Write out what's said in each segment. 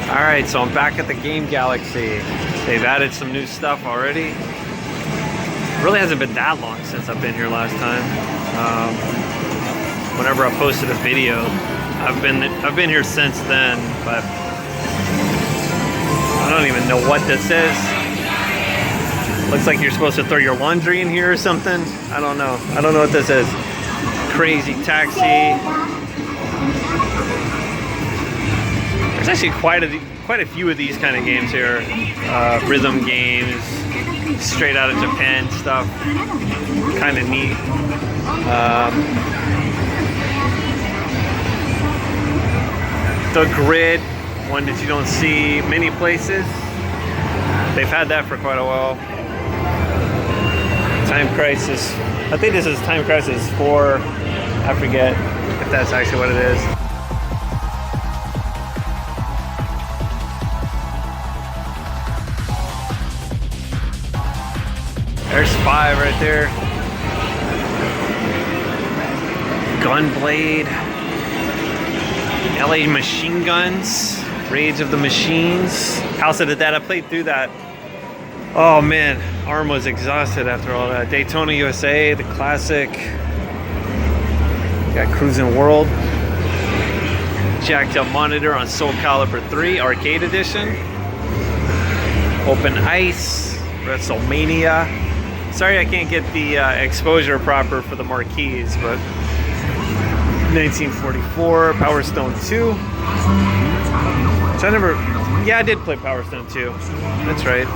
Alright, so I'm back at the Game Galaxy. They've added some new stuff already. Really hasn't been that long since I've been here last time. Whenever I posted a video, I've been here since then, but I don't even know what this is. Looks like you're supposed to throw your laundry in here or something. I don't know. I don't know what this is. Crazy Taxi. There's actually quite a few of these kind of games here. Rhythm games, straight out of Japan stuff. Kind of neat. The Grid, one that you don't see many places. They've had that for quite a while. Time Crisis. I think this is Time Crisis 4. I forget if that's actually what it is. There's 5 right there. Gunblade. LA Machine Guns. Rage of the Machines. House of the Dead. I played through that. Oh man, arm was exhausted after all that. Daytona USA, the classic. Got Cruising World. Jacked up monitor on Soul Calibur 3 Arcade Edition. Open Ice. WrestleMania. Sorry I can't get the exposure proper for the marquees, but 1944, Power Stone 2. So I did play Power Stone 2. That's right.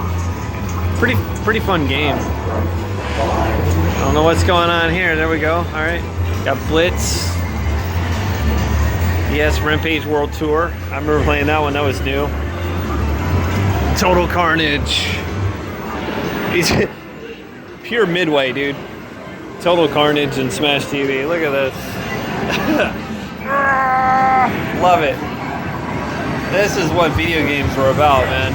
Pretty fun game. I don't know what's going on here. There we go. All right. Got Blitz. Yes, Rampage World Tour. I remember playing that one. That was new. Total Carnage. He's pure Midway, dude. Total Carnage and Smash TV. Look at this. Love it. This is what video games were about, man.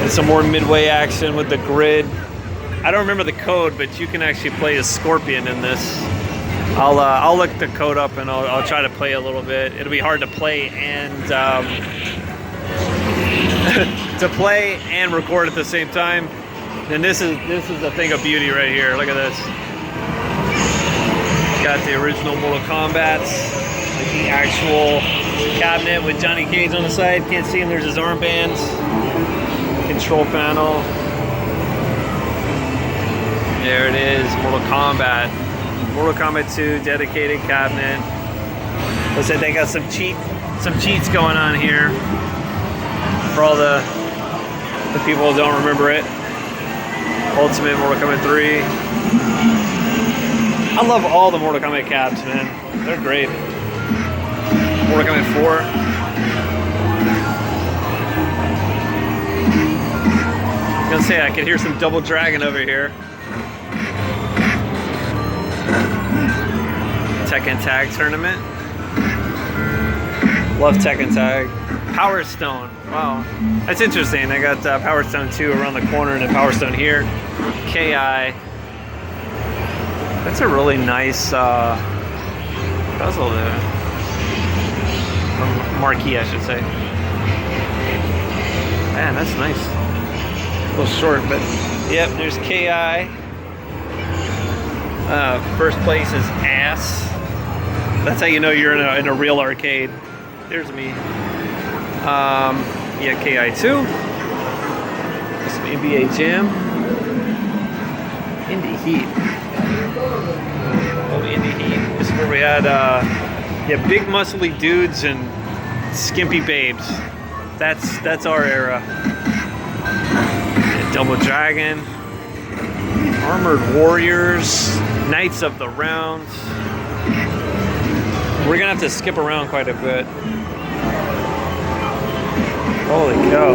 And some more Midway action with the Grid. I don't remember the code, but you can actually play as Scorpion in this. I'll look the code up and I'll try to play a little bit. It'll be hard to play and record at the same time. And this is the thing of beauty right here. Look at this. Got the original Mortal Kombat's, like the actual cabinet with Johnny Cage on the side. Can't see him. There's his armbands. Control panel. There it is. Mortal Kombat. Mortal Kombat 2 dedicated cabinet. Looks like they got some cheats going on here for all the people who don't remember it. Ultimate Mortal Kombat 3. I love all the Mortal Kombat cabs, man. They're great. Mortal Kombat 4. I was gonna say I could hear some Double Dragon over here. Tekken Tag Tournament. Love Tekken Tag. Power Stone. Wow, that's interesting. I got Power Stone 2 around the corner and a Power Stone here. KI. That's a really nice puzzle there. Or marquee, I should say. Man, that's nice. A little short, but yep, there's KI. First place is ass. That's how you know you're in a real arcade. There's me. Yeah, KI2. Some NBA Jam. Indie Heat. Oh, Indie Heat. This is where we had big muscly dudes and skimpy babes. That's our era. Yeah, Double Dragon. Armored Warriors. Knights of the Rounds. We're gonna have to skip around quite a bit. Holy cow.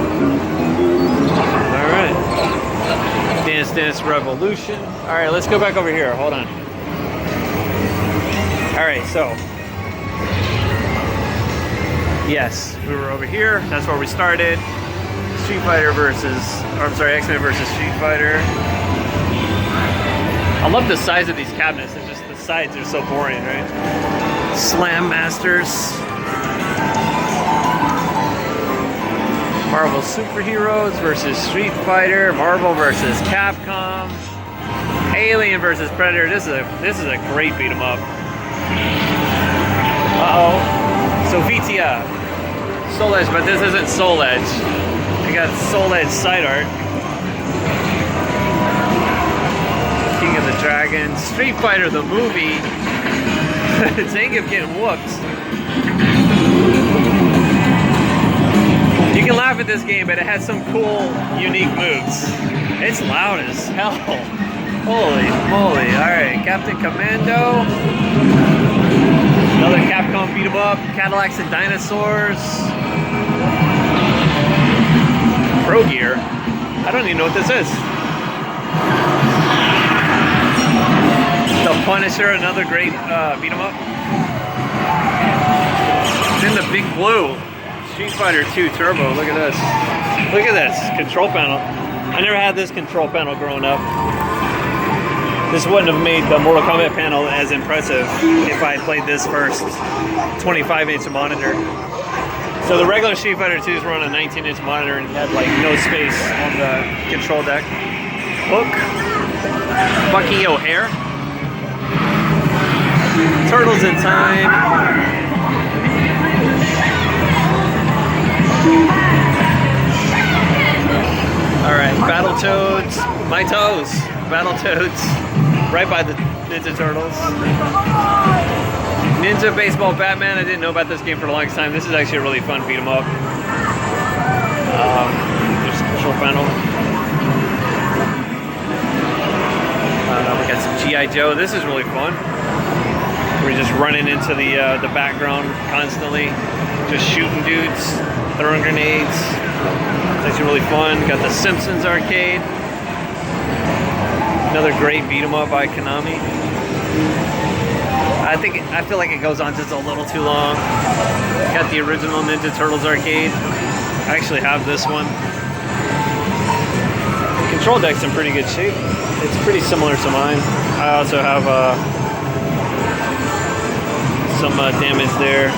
Alright. Dance Dance Revolution. Alright, let's go back over here. Hold on. Alright, so. Yes, we were over here. That's where we started. Street Fighter X-Men versus Street Fighter. I love the size of these cabinets. It's just the sides are so boring, right? Slam Masters. superheroes versus Street Fighter, Marvel versus Capcom, Alien versus Predator. This is a great beat 'em up. Sovitia, Soul Edge, but this isn't Soul Edge. I got Soul Edge side art. King of the Dragons, Street Fighter the movie. Zangief getting whooped. You can laugh at this game, but it has some cool, unique moves. It's loud as hell. Holy moly. Alright, Captain Commando. Another Capcom beat 'em up. Cadillacs and Dinosaurs. Pro Gear. I don't even know what this is. The Punisher, another great beat 'em up. Then the Big Blue. Street Fighter 2 Turbo, look at this. Look at this control panel. I never had this control panel growing up. This wouldn't have made the Mortal Kombat panel as impressive if I had played this first. 25-inch monitor. So the regular Street Fighter 2s were on a 19-inch monitor and had like no space on the control deck. Hook. Bucky O'Hare. Turtles in Time. Alright, Battletoads, my toes, Battletoads, right by the Ninja Turtles. Ninja Baseball Batman, I didn't know about this game for the longest time. This is actually a really fun beat 'em up. There's a control panel. We got some G.I. Joe, this is really fun. We're just running into the background constantly, just shooting dudes, throwing grenades. It's actually really fun. Got the Simpsons arcade. Another great beat 'em up by Konami. I feel like it goes on just a little too long. Got the original Ninja Turtles arcade. I actually have this one. The control deck's in pretty good shape. It's pretty similar to mine. I also have some damage there.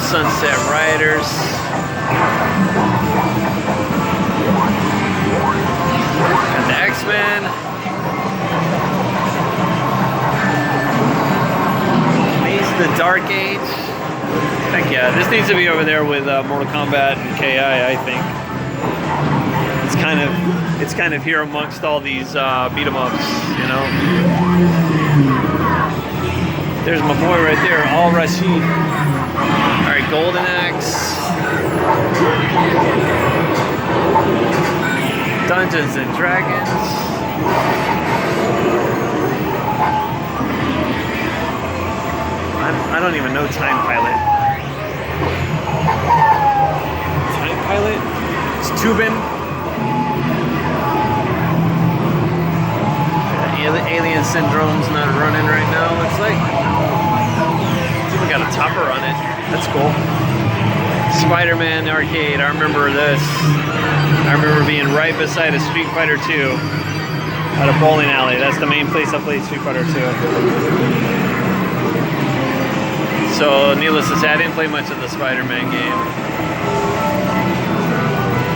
Sunset Riders. Got the X-Men. The Dark Age. Heck yeah, this needs to be over there with Mortal Kombat and KI, I think. It's kind of here amongst all these beat 'em ups, you know. There's my boy right there, Al Rashid. Alright, Golden Axe. Dungeons and Dragons. I don't even know Time Pilot. Time Pilot? It's Tubin. Alien Syndrome's not running right now, looks like. It's even got a topper on it. That's cool. Spider-Man arcade, I remember this. I remember being right beside a Street Fighter 2 at a bowling alley. That's the main place I played Street Fighter 2. So, needless to say, I didn't play much of the Spider-Man game.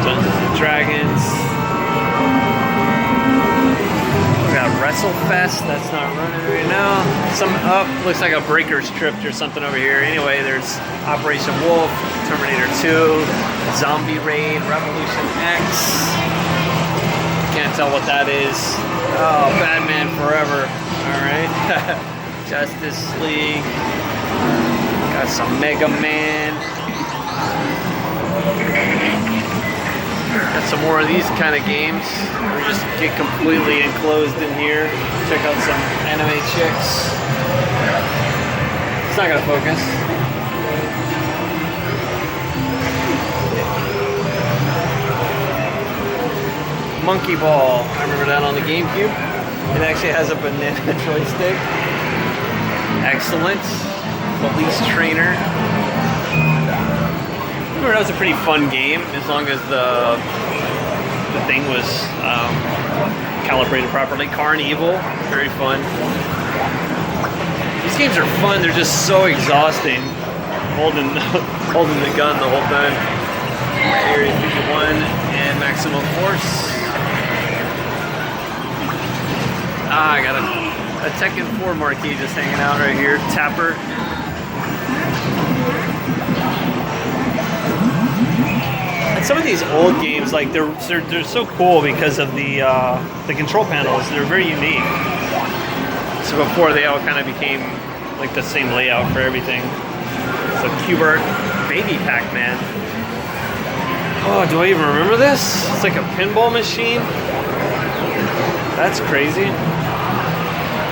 Dungeons and Dragons. We got WrestleFest, that's not running right now. Looks like a Breakers Trip or something over here. Anyway, there's Operation Wolf, Terminator 2, Zombie Raid, Revolution X. Can't tell what that is. Oh, Batman Forever. Alright. Justice League. Got some Mega Man. Got some more of these kind of games. We just get completely enclosed in here. Check out some anime chicks. It's not gonna focus. Monkey Ball. I remember that on the GameCube. It actually has a banana joystick. Excellent. Police Trainer. I remember that was a pretty fun game as long as the thing was calibrated properly. Carnival, very fun. These games are fun, they're just so exhausting. holding holding the gun the whole time. Area 51 and maximum force. I got a Tekken 4 marquee just hanging out right here. Tapper. And some of these old games, like they're so cool because of the control panels. They're very unique. So before they all kind of became like the same layout for everything. So Cubert, baby Pac-Man. Oh, do I even remember this? It's like a pinball machine. That's crazy.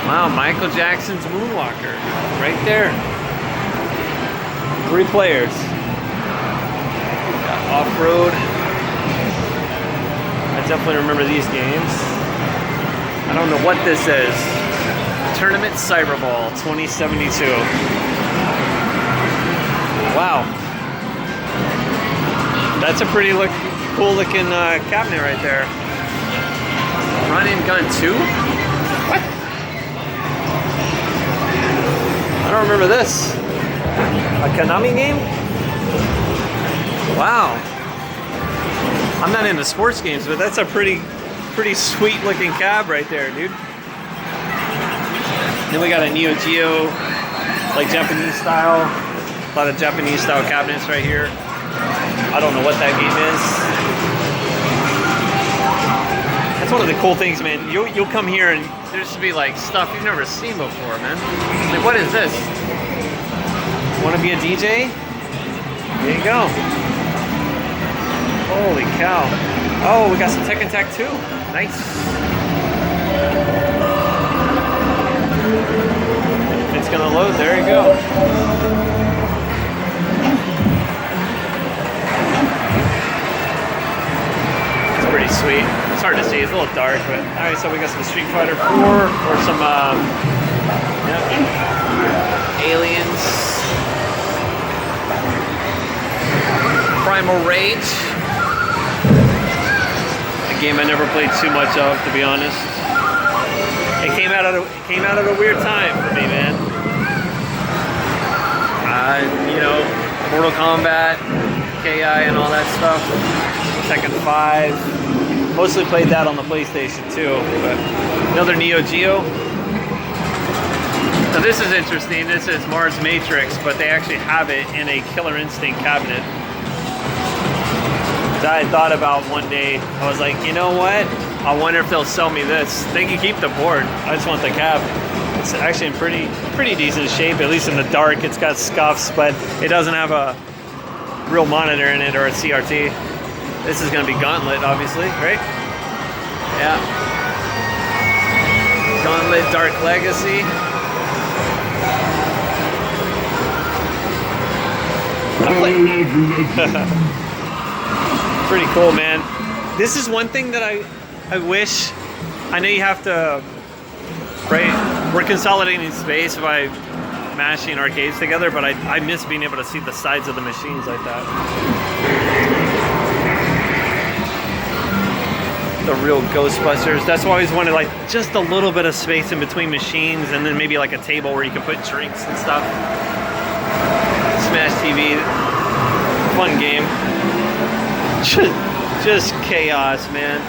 Wow, Michael Jackson's Moonwalker. Right there. 3 players. Got off-road. I definitely remember these games. I don't know what this is. Tournament Cyberball 2072. Wow. That's a pretty cool looking cabinet right there. Run and Gun 2? What? I don't remember this. A Konami game? Wow. I'm not into sports games, but that's a pretty sweet looking cab right there, dude. Then we got a Neo Geo, like Japanese style. A lot of Japanese style cabinets right here. I don't know what that game is. That's one of the cool things, man. You'll come here and there should be like stuff you've never seen before, man. Like, what is this? Want to be a DJ? There you go. Holy cow. Oh, we got some Tekken Tag 2. Nice. It's gonna load. There you go. Pretty sweet. It's hard to see. It's a little dark, but all right. So we got some Street Fighter 4 or some Aliens, Primal Rage. A game I never played too much of, to be honest. It came out at a weird time for me, man. You know, Mortal Kombat, KI, and all that stuff. Tekken 5. Mostly played that on the PlayStation 2, but another Neo Geo. Now this is interesting. This is Mars Matrix, but they actually have it in a Killer Instinct cabinet. I thought about one day, I was like, you know what? I wonder if they'll sell me this. They can keep the board. I just want the cab. It's actually in pretty decent shape, at least in the dark. It's got scuffs, but it doesn't have a real monitor in it or a CRT. This is going to be Gauntlet, obviously, right? Yeah. Gauntlet Dark Legacy. Pretty cool, man. This is one thing that I wish. I know you have to, right? We're consolidating space by mashing arcades together, but I miss being able to see the sides of the machines like that. The real Ghostbusters. That's why I always wanted like just a little bit of space in between machines, and then maybe like a table where you can put drinks and stuff. Smash TV, fun game. Just chaos, man.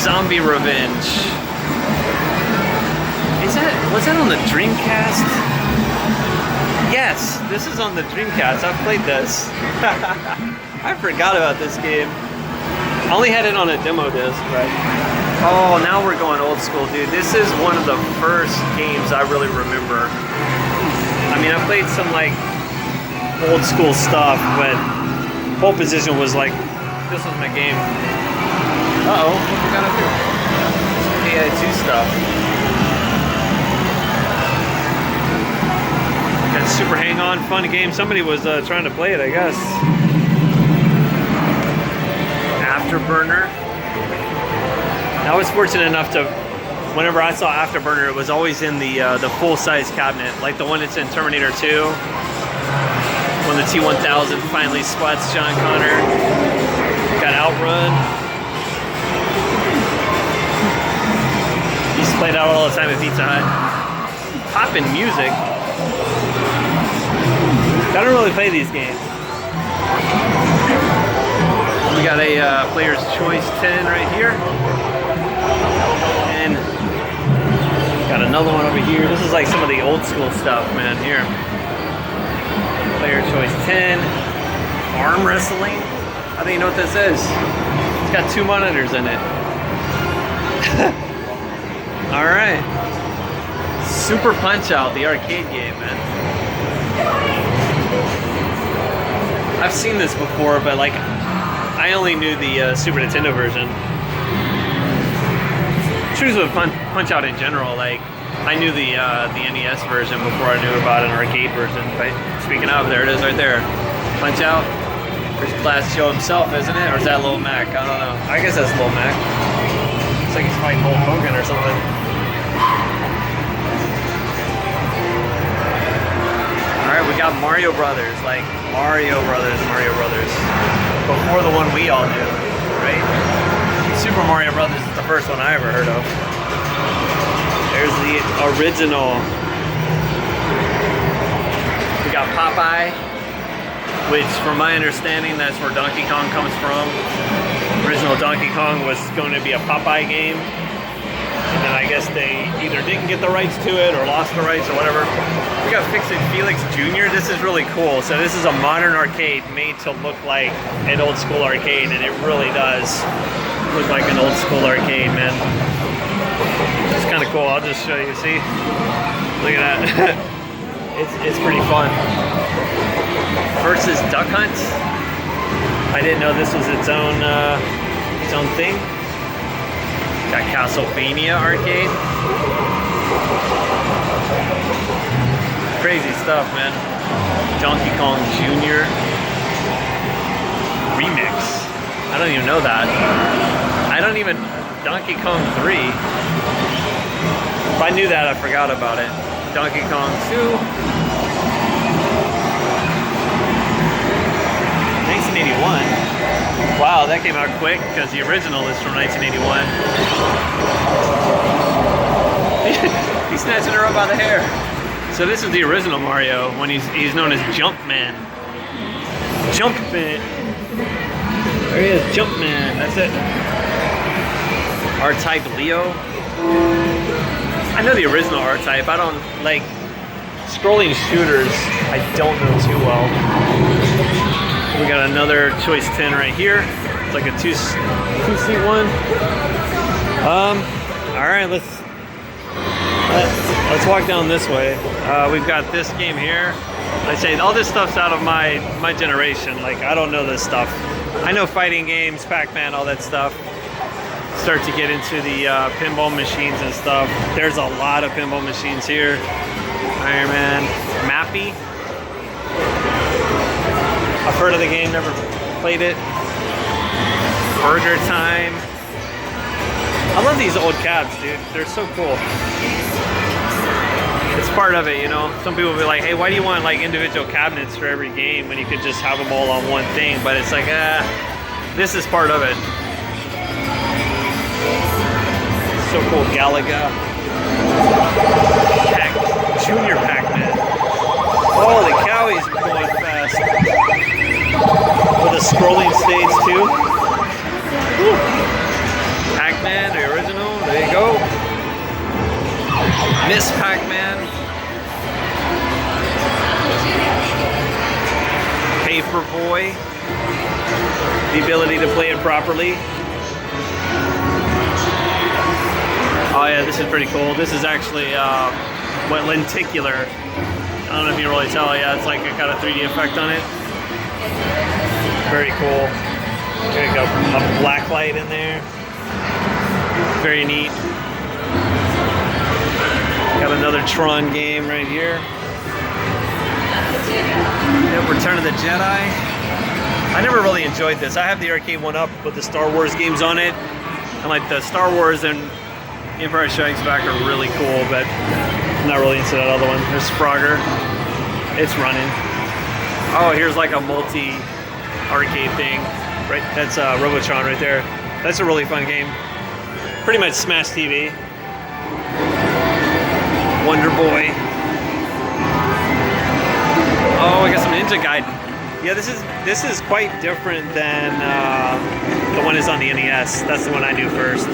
Zombie Revenge. Was that on the Dreamcast? Yes, this is on the Dreamcast. I've played this. I forgot about this game. I only had it on a demo disc, but oh, now we're going old school, dude. This is one of the first games I really remember. I mean, I played some like old school stuff, but pole position was like, this was my game. Uh-oh, what we got up here? AI2 stuff. Got Super Hang-On, fun game. Somebody was trying to play it, I guess. Afterburner. I was fortunate enough to, whenever I saw Afterburner, it was always in the full-size cabinet, like the one that's in Terminator 2, when the T-1000 finally spots John Connor. Got Outrun. Used to play that all the time at Pizza Hut. Poppin' music. I don't really play these games. We got a Player's Choice 10 right here. And got another one over here. This is like some of the old school stuff, man. Here. Player Choice 10. Arm wrestling. I don't even know what this is. It's got 2 monitors in it. Alright. Super Punch-Out, the arcade game, man. I've seen this before, but like, I only knew the Super Nintendo version. True with Punch-Out in general, like, I knew the NES version before I knew about an arcade version. But speaking of, there it is right there. Punch-Out. There's Glass Joe himself, isn't it? Or is that Lil Mac? I don't know. I guess that's Lil Mac. Looks like he's fighting Hulk Hogan or something. Alright, we got Mario Brothers. Like, Mario Brothers. Before the one we all knew, right? Super Mario Brothers is the first one I ever heard of. There's the original. We got Popeye, which from my understanding, that's where Donkey Kong comes from. Original Donkey Kong was going to be a Popeye game. And then I guess they either didn't get the rights to it or lost the rights or whatever. We got Fix It Felix Jr. This is really cool. So this is a modern arcade made to look like an old school arcade, and it really does look like an old school arcade, man. It's kind of cool. I'll just show you. See? Look at that. it's pretty fun. Versus Duck Hunt. I didn't know this was its own thing. Got Castlevania arcade. Crazy stuff, man. Donkey Kong Jr. Remix. I don't even know that. Donkey Kong 3. If I knew that, I forgot about it. Donkey Kong 2. 1981. Wow, that came out quick because the original is from 1981. He's snatching her up by the hair. So this is the original Mario when he's known as Jumpman. Jumpman. There he is, Jumpman. That's it. R-Type Leo. I know the original R-Type. I don't like scrolling shooters. I don't know too well. We got another Choice 10 right here. It's like a two-seat one. All right, let's walk down this way. We've got this game here. Like I say, all this stuff's out of my generation. Like, I don't know this stuff. I know fighting games, pac-man, all that stuff. Start to get into the pinball machines and stuff. There's a lot of pinball machines here. Iron Man, Mappy. I've heard of the game, never played it. Burger Time. I love these old cabs, dude. They're so cool. It's part of it, you know. Some people will be like, hey, why do you want like individual cabinets for every game when you could just have them all on one thing? But it's like, this is part of it. So cool. Galaga. Junior Pac-Man. Holy cow, he's going fast. With a scrolling stage too. Pac-Man, the original. There you go. Miss Pac-Man. Paperboy. The ability to play it properly. Oh yeah, this is pretty cool. This is actually what lenticular. I don't know if you can really tell. Yeah, it's like got a 3D effect on it. Very cool. There you go. A black light in there. Very neat. Got another Tron game right here. Yep, Return of the Jedi. I never really enjoyed this. I have the arcade one up with the Star Wars games on it. And like the Star Wars and Empire Strikes Back are really cool, but I'm not really into that other one. There's Frogger. It's running. Oh, here's like a multi-arcade thing. Right, that's Robotron right there. That's a really fun game. Pretty much Smash TV. Wonder Boy. Oh, I got some Ninja Gaiden. Yeah, this is quite different than the one is on the NES. That's the one I knew first.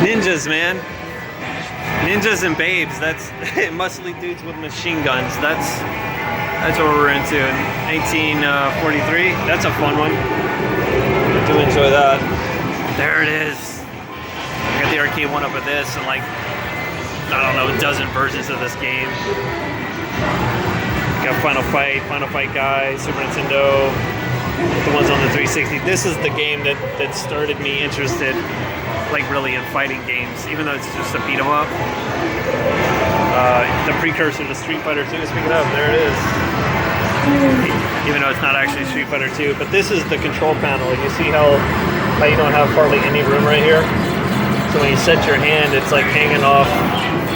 Ninjas, man. Ninjas and babes. That's muscly dudes with machine guns. That's what we're into. 1943. That's a fun one. I do enjoy that. There it is. I got the arcade one up with this and like, I don't know, a dozen versions of this game. Got Final Fight Guy, Super Nintendo, the ones on the 360. This is the game that started me interested, like really in fighting games, even though it's just a beat 'em up. The precursor to Street Fighter 2. Speaking of, there it is. Even though it's not actually Street Fighter 2, but this is the control panel. You see how you don't have hardly any room right here? So when you set your hand, it's like hanging off.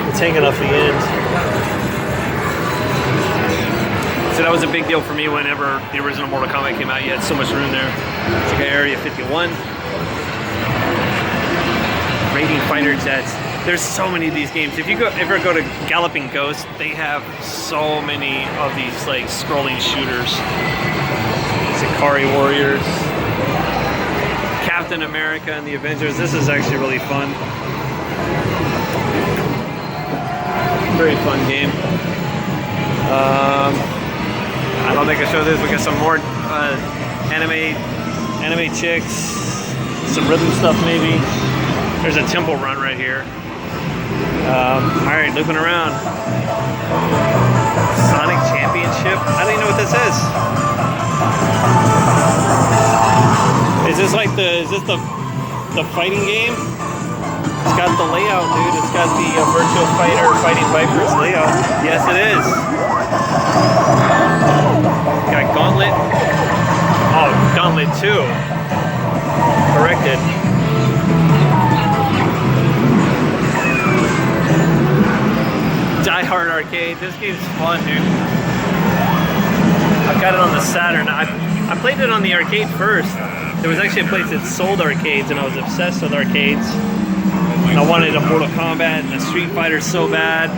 It's hanging off the end. So that was a big deal for me whenever the original Mortal Kombat came out. You had so much room there. It's like Area 51. Raiding fighter jets. There's so many of these games. If you ever go to Galloping Ghost, they have so many of these like scrolling shooters. Sakari Warriors, Captain America and the Avengers. This is actually really fun. Very fun game. I don't think I showed this. We got some more anime chicks, some rhythm stuff maybe. There's a temple run right here. Alright, looping around. Sonic Championship? I don't even know what this is. Is this like the fighting game? It's got the layout, dude. It's got the Virtual Fighter Fighting Vipers layout. Yes, it is. Got Gauntlet. Oh, Gauntlet 2. Corrected. Die Hard Arcade. This game's fun, dude. I've got it on the Saturn. I played it on the arcade first. There was actually a place that sold arcades, and I was obsessed with arcades. And I wanted a Mortal Kombat and a Street Fighter so bad.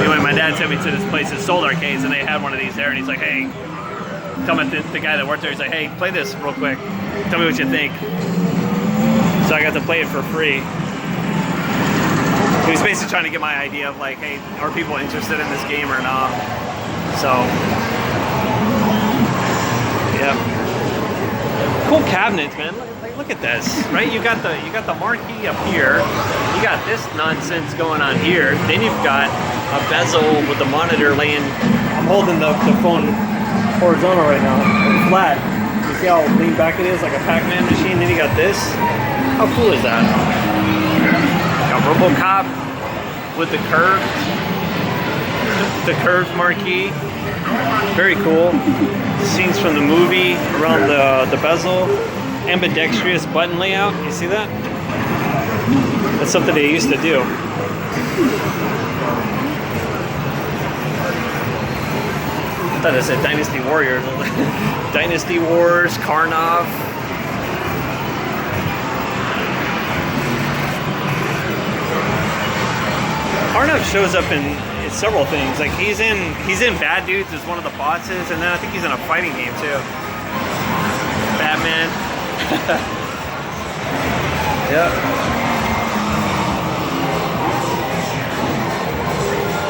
Anyway, my dad took me to this place that sold arcades, and they had one of these there, and he's like, hey, tell me the guy that worked there, he's like, hey, play this real quick. Tell me what you think. So I got to play it for free. He was basically trying to get my idea of like, hey, are people interested in this game or not? So, yeah. Cool cabinets, man. Look at this, right? You got the marquee up here. You got this nonsense going on here. Then you've got a bezel with the monitor laying. I'm holding the phone horizontal right now, flat. You see how lean back it is, like a pac-man machine. Then you got this. How cool is that? Got RoboCop with the curved marquee. Very cool. Scenes from the movie around the bezel. Ambidextrous button layout. You see that? That's something they used to do. I thought it said Dynasty Warriors. Dynasty Wars, Karnov. Karnov shows up in several things. Like he's in Bad Dudes as one of the bosses, and then I think he's in a fighting game too. Batman. Yep.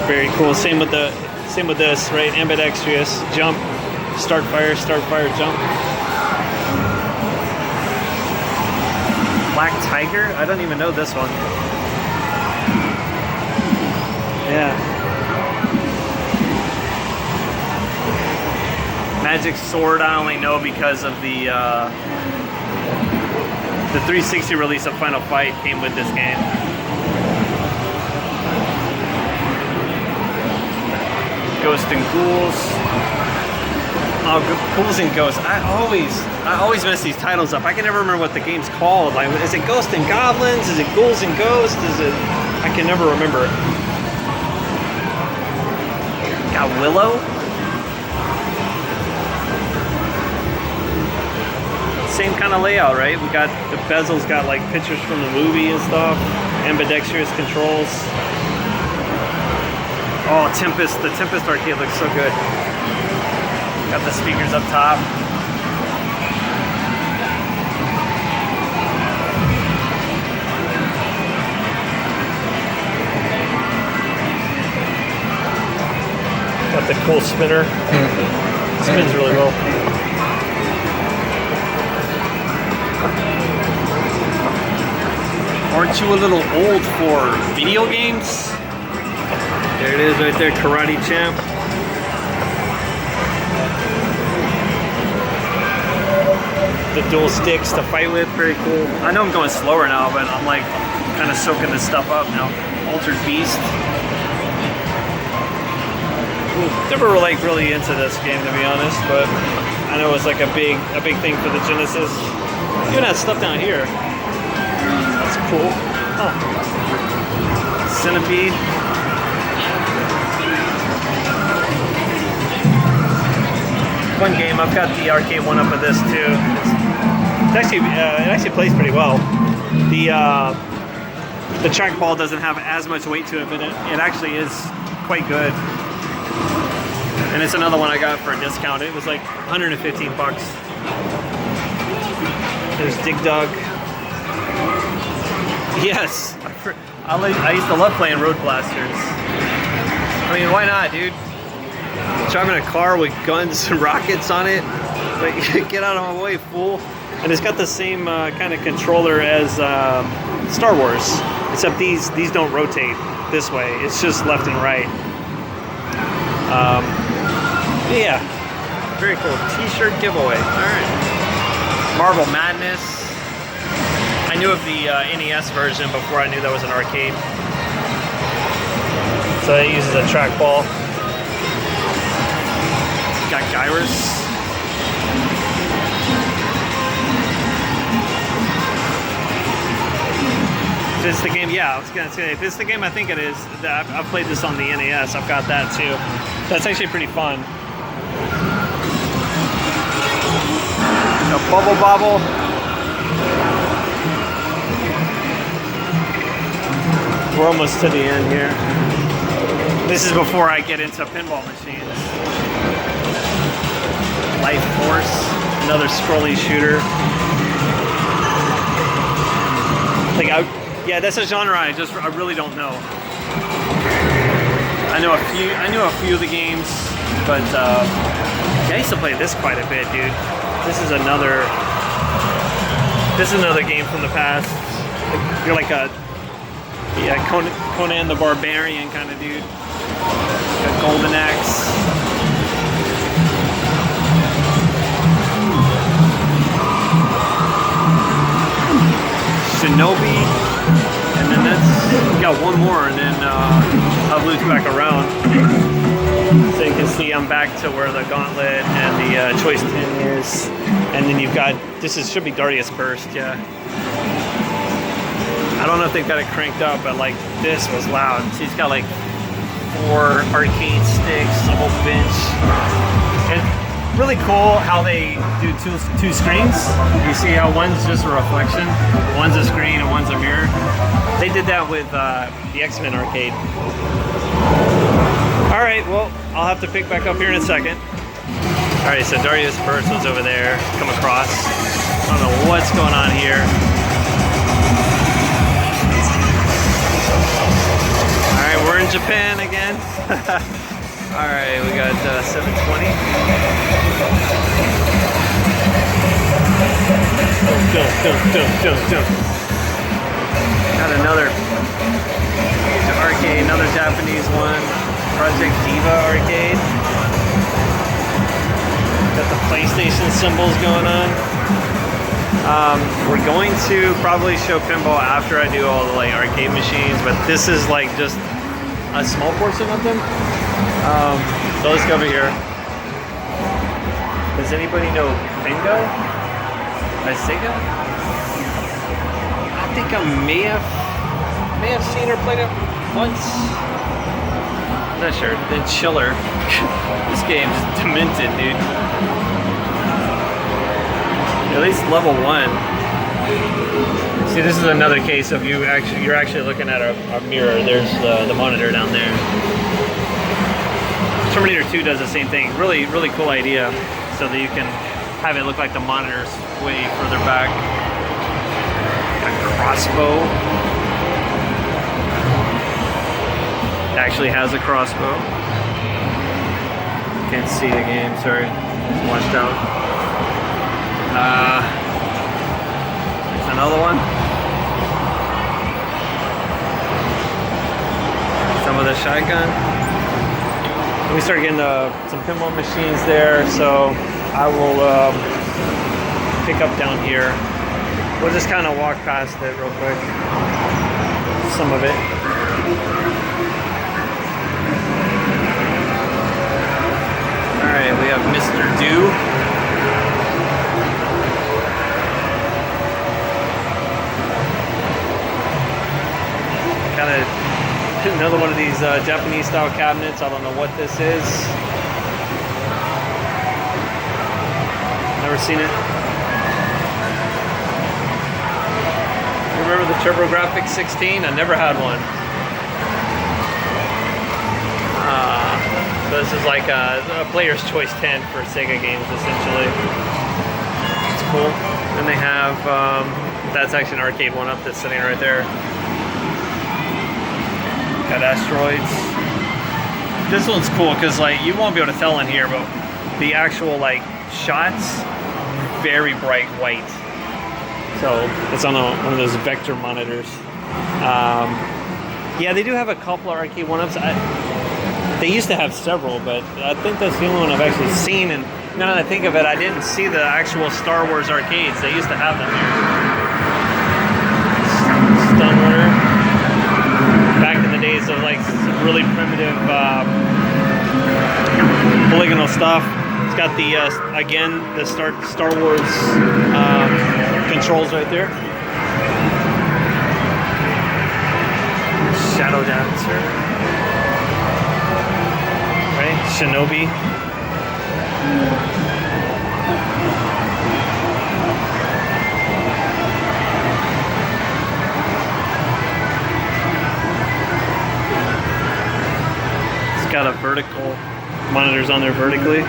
Very cool. Same with this, right? Ambidextrous jump, start fire, jump. Black Tiger? I don't even know this one. Yeah. Magic Sword I only know because of the 360 release of Final Fight came with this game. Ghost and Ghouls. Oh, Ghouls and Ghosts. I always mess these titles up. I can never remember what the game's called. Like, is it Ghosts and Goblins? Is it Ghouls and Ghosts? I can never remember. Got Willow. Same kind of layout, right? We got the bezel's got like pictures from the movie and stuff. Ambidextrous controls. Oh, Tempest, the Tempest arcade looks so good. Got the speakers up top. Got the cool spinner. Spins really well. Aren't you a little old for video games? There it is right there, Karate Champ. The dual sticks to fight with, very cool. I know I'm going slower now, but I'm like kind of soaking this stuff up now. Altered Beast. Never like really into this game, to be honest, but I know it's like a big thing for the Genesis. Even that stuff down here. That's cool. Huh. Centipede. Fun game. I've got the arcade one up of this too. It actually plays pretty well. The trackball doesn't have as much weight to it, but it actually is quite good. And it's another one I got for a discount. It was like 115 bucks. There's Dig Dug. Yes, I used to love playing Road Blasters. I mean, why not, dude? Driving a car with guns and rockets on it. Like, get out of my way, fool. And it's got the same kind of controller as Star Wars, except these don't rotate this way. It's just left and right. Yeah, very cool. T-shirt giveaway. All right. Marble Madness. I knew of the NES version before I knew that was an arcade. So it uses a trackball. Got Gyrus. If it's the game, yeah, I was gonna say, if it's the game I think it is, I've played this on the NES. I've got that too. That's actually pretty fun. A Bubble Bobble. We're almost to the end here. This is before I get into pinball machines. Life Force, another scrolly shooter. Like yeah, that's a genre I really don't know. I knew a few of the games, but yeah, I used to play this quite a bit, dude. This is another game from the past. You're like a Conan the Barbarian kind of dude. Got Golden Axe. Shinobi, and then we got one more, and then I'll loop back around. So you can see I'm back to where the gauntlet and the choice 10 is, and then you've got, should be Darius Burst, yeah. I don't know if they've got it cranked up, but like this was loud. So he's got like 4 arcade sticks, a whole bench. And really cool how they do two screens. You see how one's just a reflection, one's a screen and one's a mirror. They did that with the X-Men arcade. All right, well, I'll have to pick back up here in a second. All right, so Darius Burst was over there, come across. I don't know what's going on here. All right, we're in Japan again. All right, we got 720. Got another arcade, another Japanese one. Project Diva arcade. Got the PlayStation symbols going on. We're going to probably show pinball after I do all the like arcade machines, but this is like just a small portion of them. So let's go over here. Does anybody know Bingo by Sega? I think I may have seen or played it once. I'm not sure. Then Chiller. This game's demented, dude. At least level 1. See, this is another case of you're actually looking at a mirror. There's the monitor down there. Terminator 2 does the same thing. Really, really cool idea, so that you can have it look like the monitor's way further back. Got a crossbow. It actually has a crossbow. Can't see the game, sorry. It's washed out. There's another one. Some of the shotgun. We start getting some pinball machines there, so I will pick up down here. We'll just kind of walk past it real quick. Some of it. Alright, we have Mr. Do. Kind of another one of these Japanese style cabinets. I don't know what this is. Never seen it. You remember the TurboGrafx 16? I never had one. So this is like a player's choice 10 for Sega games, essentially. It's cool. And they have, that's actually an arcade one-up that's sitting right there. Got asteroids. This one's cool because like you won't be able to tell in here, but the actual like shots, very bright white. So it's on one of those vector monitors. Yeah, they do have a couple of arcade one-ups. They used to have several, but I think that's the only one I've actually seen. And now that I think of it, I didn't see the actual Star Wars arcades. They used to have them here. Stun Runner. Back in the days of like really primitive polygonal stuff. It's got the again the Star Wars controls right there. Shadow Dancer. Right, Shinobi. Got a vertical monitors on there vertically.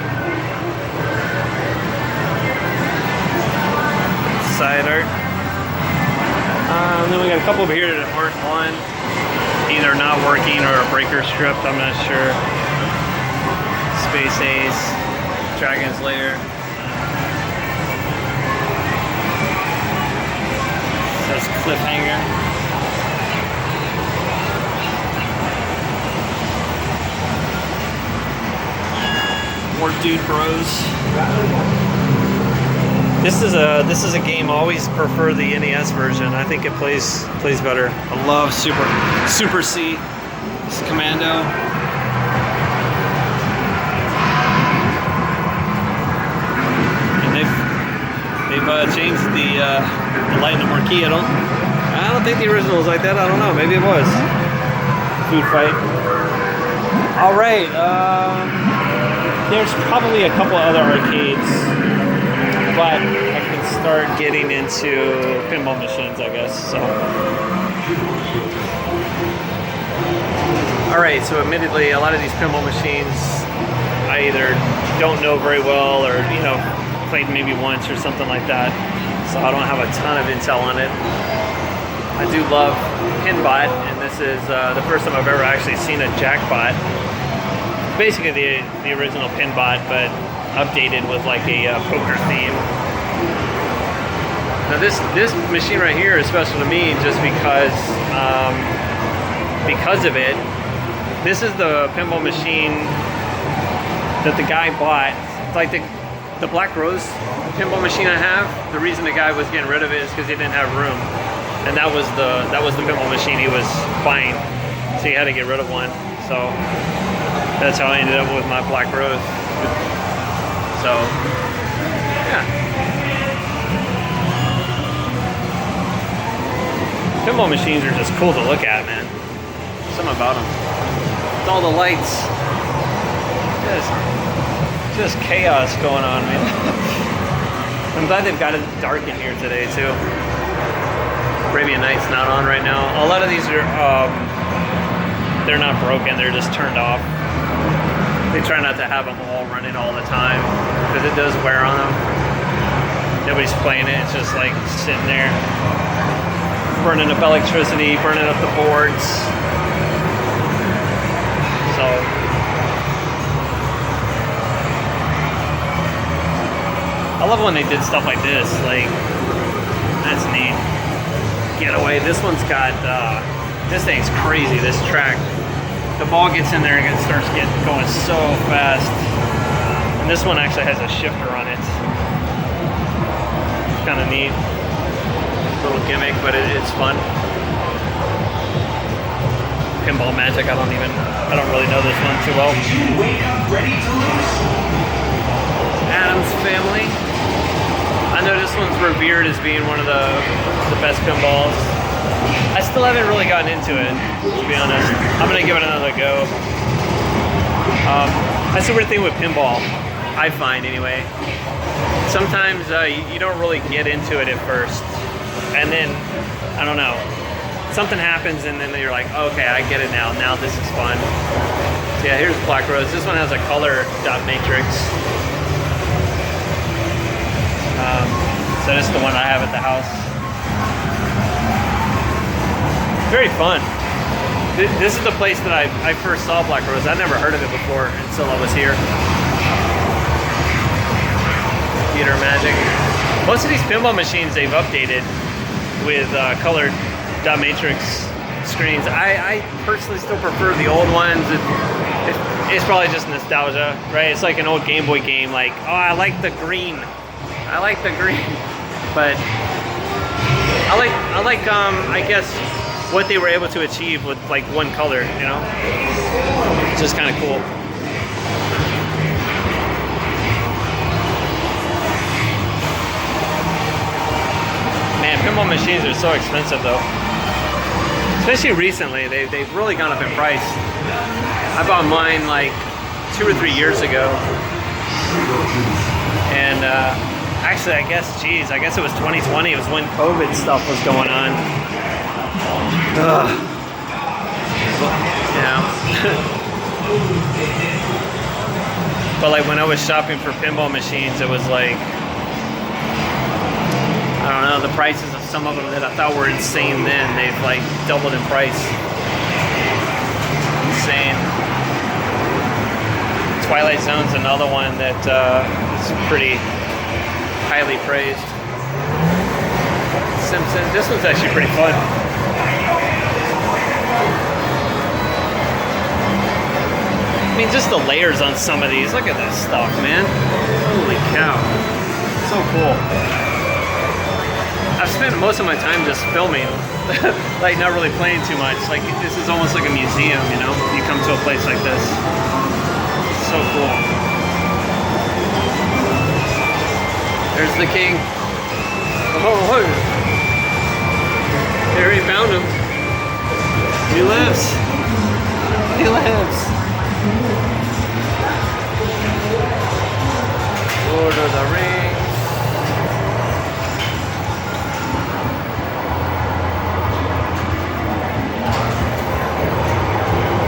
Side art. And then we got a couple over here that aren't on, either not working or a breaker stripped. I'm not sure. Space Ace, Dragon's Lair. Says Cliffhanger. More Dude Bros. This is a game I always prefer the NES version. I think it plays better. I love Super C. This is Commando. And they've changed the light in the marquee. I don't think the original was like that. I don't know. Maybe it was. Food Fight. All right. There's probably a couple other arcades, but I can start getting into pinball machines, I guess. So, all right. So, admittedly, a lot of these pinball machines I either don't know very well, or played maybe once or something like that. So I don't have a ton of intel on it. I do love Pinbot, and this is the first time I've ever actually seen a Jackbot. Basically the original Pinbot, but updated with like a poker theme. Now this machine right here is special to me just because of it. This is the pinball machine that the guy bought. It's like the Black Rose pinball machine I have. The reason the guy was getting rid of it is because he didn't have room, and that was the pinball machine he was buying. So he had to get rid of one. So that's how I ended up with my Black Rose. So, yeah. Pinball machines are just cool to look at, man. Something about them. With all the lights. Just chaos going on, man. I'm glad they've got it dark in here today, too. Arabian Night's not on right now. A lot of these are, they're not broken, they're just turned off. They try not to have them all running all the time because it does wear on them. Nobody's playing it, it's just like sitting there, burning up electricity, burning up the boards. So, I love when they did stuff like this, like, that's neat. Getaway, this one's got, this thing's crazy, this track. The ball gets in there and it starts going so fast. And this one actually has a shifter on it. It's kind of neat. Little gimmick, but it's fun. Pinball Magic, I don't really know this one too well. Adam's Family. I know this one's revered as being one of the best pinballs. I still haven't really gotten into it, to be honest. I'm gonna give it another go. That's the weird thing with pinball, I find anyway. Sometimes you don't really get into it at first, and then, I don't know, something happens and then you're like, okay, I get it now. Now this is fun. So yeah, here's Black Rose. This one has a color dot matrix. So this is the one I have at the house. Very fun. This is the place that I first saw Black Rose. I'd never heard of it before until I was here. Theater Magic. Most of these pinball machines they've updated with colored dot matrix screens. I personally still prefer the old ones. It's probably just nostalgia, right? It's like an old Game Boy game, like, oh, I like the green. I like the green. But I like I guess what they were able to achieve with like one color, you know? It's just kind of cool. Man, pinball machines are so expensive though. Especially recently, they've really gone up in price. I bought mine like 2 or 3 years ago. And actually, I guess it was 2020. It was when COVID stuff was going on. Ugh. Yeah. But like when I was shopping for pinball machines, it was like, I don't know, the prices of some of them that I thought were insane then, they've like doubled in price. Insane. Twilight Zone's another one that is pretty highly praised. Simpsons, this one's actually pretty fun. I mean, just the layers on some of these. Look at this stuff, man. Holy cow. So cool. I've spent most of my time just filming, like not really playing too much. Like this is almost like a museum, you know? You come to a place like this. So cool. There's the king. Oh, there he found him. He lives. He lives. Lord of the Rings.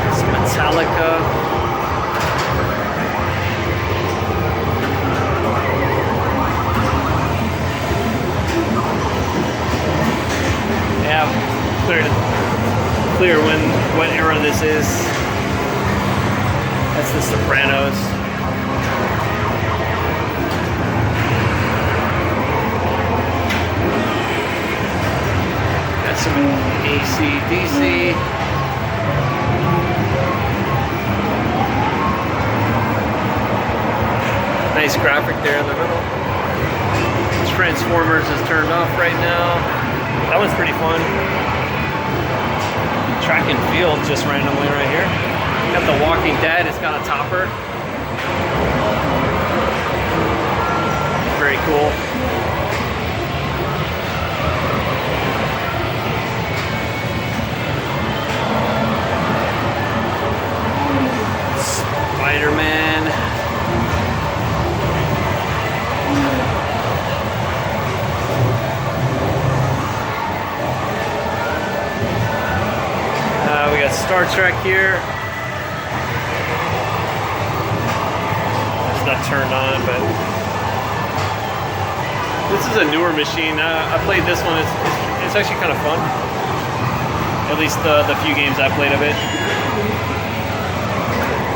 It's Metallica. Yeah, clear what era this is. That's the Sopranos. Got some AC/DC. Nice graphic there in the middle. Transformers is turned off right now. That one's pretty fun. Track and field just randomly right here. Got the Walking Dead, it's got a topper. Very cool. Spider-Man. We got Star Trek here. not turned on, but this is a newer machine. I played this one. It's actually kind of fun. At least the few games I played of it.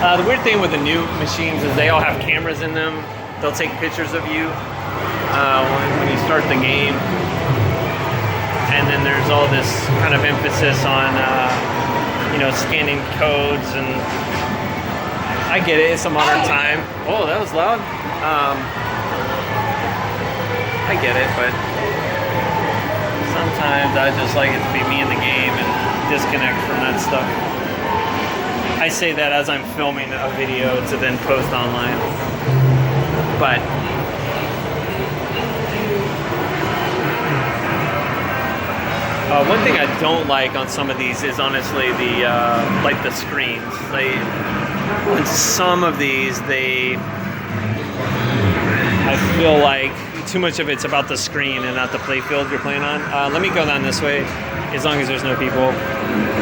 The weird thing with the new machines is they all have cameras in them. They'll take pictures of you when you start the game. And then there's all this kind of emphasis on, you know, scanning codes, and I get it, it's a modern time. Oh, that was loud. I get it, but sometimes I just like it to be me in the game and disconnect from that stuff. I say that as I'm filming a video to then post online. But one thing I don't like on some of these is honestly the like the screens. On some of these, I feel like too much of it's about the screen and not the play field you're playing on. Let me go down this way, as long as there's no people,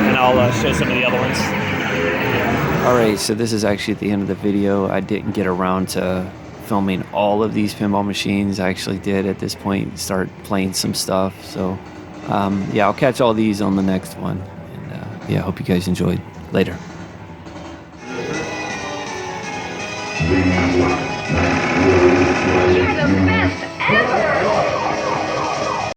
and I'll show some of the other ones. Alright, so this is actually at the end of the video. I didn't get around to filming all of these pinball machines. I actually did at this point start playing some stuff. So yeah, I'll catch all these on the next one. And yeah, I hope you guys enjoyed. Later. You're the best ever!